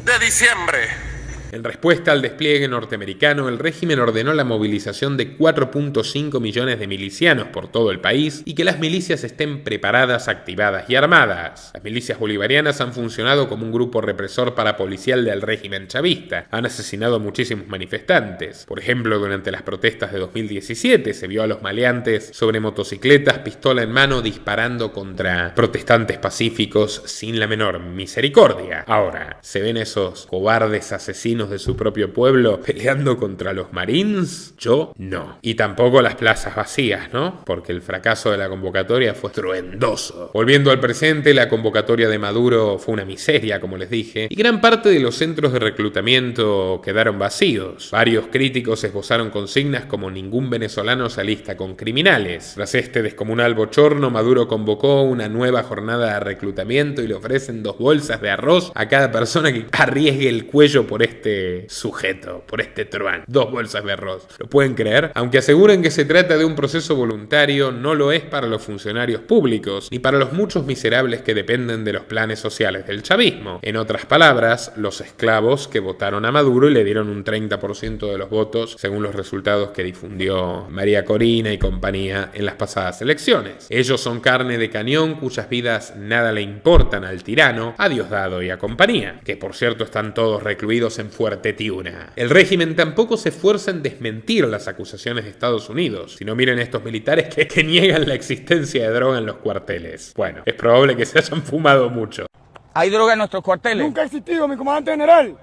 de diciembre. En respuesta al despliegue norteamericano, el régimen ordenó la movilización de 4.5 millones de milicianos por todo el país y que las milicias estén preparadas, activadas y armadas. Las milicias bolivarianas han funcionado como un grupo represor parapolicial del régimen chavista. Han asesinado a muchísimos manifestantes. Por ejemplo, durante las protestas de 2017 se vio a los maleantes sobre motocicletas, pistola en mano, disparando contra protestantes pacíficos sin la menor misericordia. Ahora, ¿se ven esos cobardes asesinos de su propio pueblo peleando contra los Marines? Yo no. Y tampoco las plazas vacías, ¿no? Porque el fracaso de la convocatoria fue estruendoso. Volviendo al presente, la convocatoria de Maduro fue una miseria, como les dije, y gran parte de los centros de reclutamiento quedaron vacíos. Varios críticos esbozaron consignas como ningún venezolano se alista con criminales. Tras este descomunal bochorno, Maduro convocó una nueva jornada de reclutamiento y le ofrecen 2 bolsas de arroz a cada persona que arriesgue el cuello por este sujeto, por este truán. 2 bolsas de arroz. ¿Lo pueden creer? Aunque aseguran que se trata de un proceso voluntario, no lo es para los funcionarios públicos, ni para los muchos miserables que dependen de los planes sociales del chavismo. En otras palabras, los esclavos que votaron a Maduro y le dieron un 30% de los votos, según los resultados que difundió María Corina y compañía en las pasadas elecciones. Ellos son carne de cañón cuyas vidas nada le importan al tirano, a Diosdado y a compañía, que por cierto están todos recluidos en Fuerte Tiuna. El régimen tampoco se esfuerza en desmentir las acusaciones de Estados Unidos, sino miren estos militares que niegan la existencia de droga en los cuarteles. Bueno, es probable que se hayan fumado mucho. ¿Hay droga en nuestros cuarteles? Nunca ha existido, mi comandante general.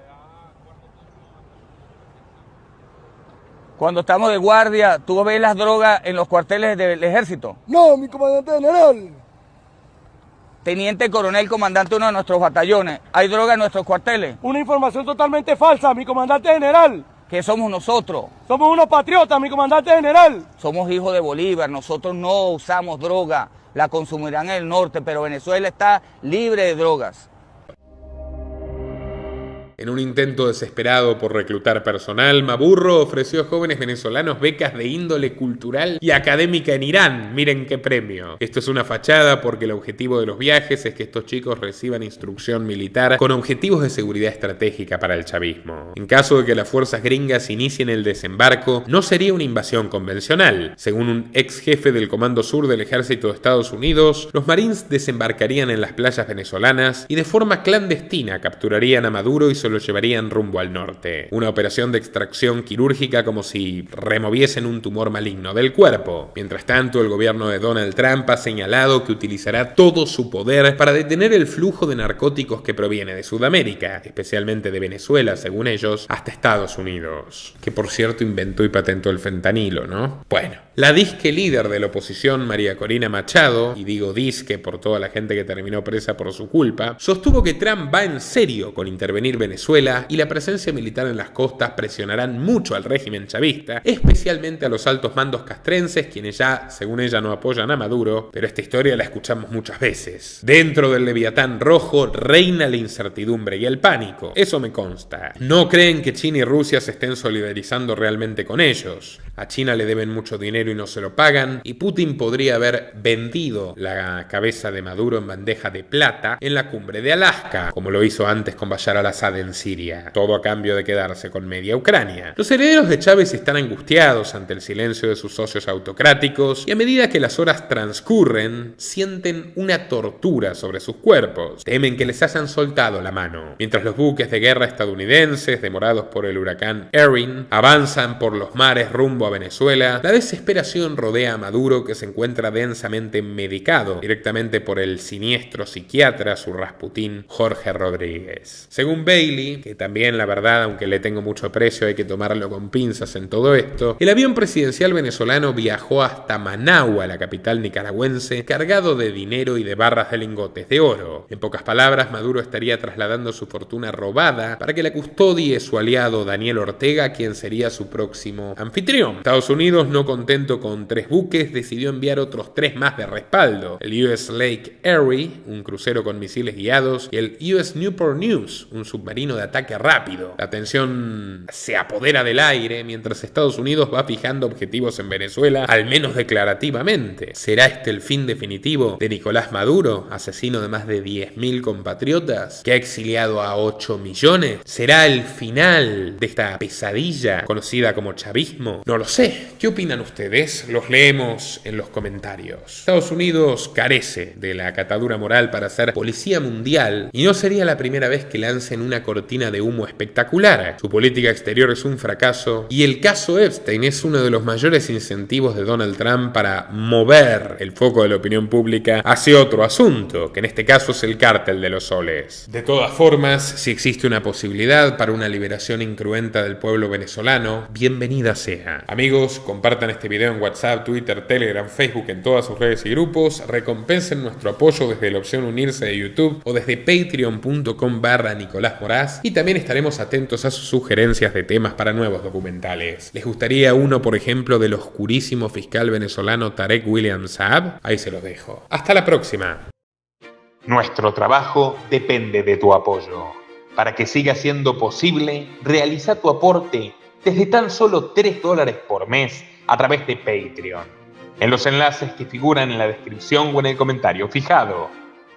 Cuando estamos de guardia, ¿tú ves las drogas en los cuarteles del ejército? No, mi comandante general. Teniente coronel, comandante de uno de nuestros batallones, ¿hay droga en nuestros cuarteles? Una información totalmente falsa, mi comandante general. ¿Qué somos nosotros? Somos unos patriotas, mi comandante general. Somos hijos de Bolívar, nosotros no usamos droga, la consumirán en el norte, pero Venezuela está libre de drogas. En un intento desesperado por reclutar personal, Maburro ofreció a jóvenes venezolanos becas de índole cultural y académica en Irán. Miren qué premio. Esto es una fachada porque el objetivo de los viajes es que estos chicos reciban instrucción militar con objetivos de seguridad estratégica para el chavismo. En caso de que las fuerzas gringas inicien el desembarco, no sería una invasión convencional. Según un ex jefe del Comando Sur del Ejército de Estados Unidos, los Marines desembarcarían en las playas venezolanas y de forma clandestina capturarían a Maduro y se lo llevarían rumbo al norte. Una operación de extracción quirúrgica como si removiesen un tumor maligno del cuerpo. Mientras tanto, el gobierno de Donald Trump ha señalado que utilizará todo su poder para detener el flujo de narcóticos que proviene de Sudamérica, especialmente de Venezuela, según ellos, hasta Estados Unidos. Que por cierto inventó y patentó el fentanilo, ¿no? Bueno, la disque líder de la oposición, María Corina Machado, y digo disque por toda la gente que terminó presa por su culpa, sostuvo que Trump va en serio con intervenir Venezuela y la presencia militar en las costas presionarán mucho al régimen chavista, especialmente a los altos mandos castrenses, quienes ya, según ella, no apoyan a Maduro, pero esta historia la escuchamos muchas veces. Dentro del Leviatán rojo reina la incertidumbre y el pánico, eso me consta. No creen que China y Rusia se estén solidarizando realmente con ellos. A China le deben mucho dinero y no se lo pagan, y Putin podría haber vendido la cabeza de Maduro en bandeja de plata en la cumbre de Alaska, como lo hizo antes con Bashar al-Assad en Siria, todo a cambio de quedarse con media Ucrania. Los herederos de Chávez están angustiados ante el silencio de sus socios autocráticos y a medida que las horas transcurren, sienten una tortura sobre sus cuerpos. Temen que les hayan soltado la mano. Mientras los buques de guerra estadounidenses, demorados por el huracán Erin, avanzan por los mares rumbo a Venezuela, la desesperación rodea a Maduro, que se encuentra densamente medicado directamente por el siniestro psiquiatra, su Rasputín Jorge Rodríguez. Según Bailey, que también la verdad, aunque le tengo mucho aprecio, hay que tomarlo con pinzas en todo esto, el avión presidencial venezolano viajó hasta Managua, la capital nicaragüense, cargado de dinero y de barras de lingotes de oro. En pocas palabras, Maduro estaría trasladando su fortuna robada para que la custodie su aliado Daniel Ortega, quien sería su próximo anfitrión. Estados Unidos, no contento con 3 buques, decidió enviar otros 3 más de respaldo: el US Lake Erie, un crucero con misiles guiados, y el US Newport News, un submarino de ataque rápido. La tensión se apodera del aire mientras Estados Unidos va fijando objetivos en Venezuela, al menos declarativamente. ¿Será este el fin definitivo de Nicolás Maduro, asesino de más de 10.000 compatriotas, que ha exiliado a 8 millones? ¿Será el final de esta pesadilla conocida como chavismo? No lo sé. ¿Qué opinan ustedes? Los leemos en los comentarios. Estados Unidos carece de la catadura moral para ser policía mundial y no sería la primera vez que lancen una cortina de humo espectacular. Su política exterior es un fracaso y el caso Epstein es uno de los mayores incentivos de Donald Trump para mover el foco de la opinión pública hacia otro asunto, que en este caso es el cártel de los soles. De todas formas, si existe una posibilidad para una liberación incruenta del pueblo venezolano, bienvenida sea. Amigos, compartan este video en WhatsApp, Twitter, Telegram, Facebook, en todas sus redes y grupos. Recompensen nuestro apoyo desde la opción unirse de YouTube o desde patreon.com/Nicolás Moraz, y también estaremos atentos a sus sugerencias de temas para nuevos documentales. ¿Les gustaría uno, por ejemplo, del oscurísimo fiscal venezolano Tarek William Saab? Ahí se los dejo. Hasta la próxima. Nuestro trabajo depende de tu apoyo. Para que siga siendo posible, realiza tu aporte desde tan solo $3 por mes a través de Patreon, en los enlaces que figuran en la descripción o en el comentario fijado.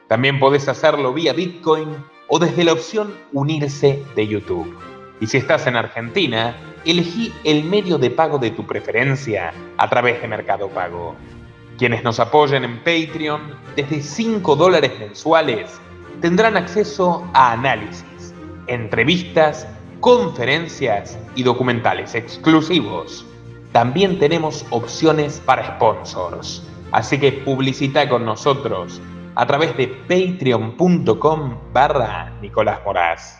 También podés hacerlo vía Bitcoin o desde la opción unirse de YouTube. Y si estás en Argentina, elegí el medio de pago de tu preferencia a través de Mercado Pago. Quienes nos apoyen en Patreon desde $5 mensuales tendrán acceso a análisis, entrevistas, conferencias y documentales exclusivos. También tenemos opciones para sponsors, así que publicita con nosotros a través de patreon.com/Nicolás Moraz.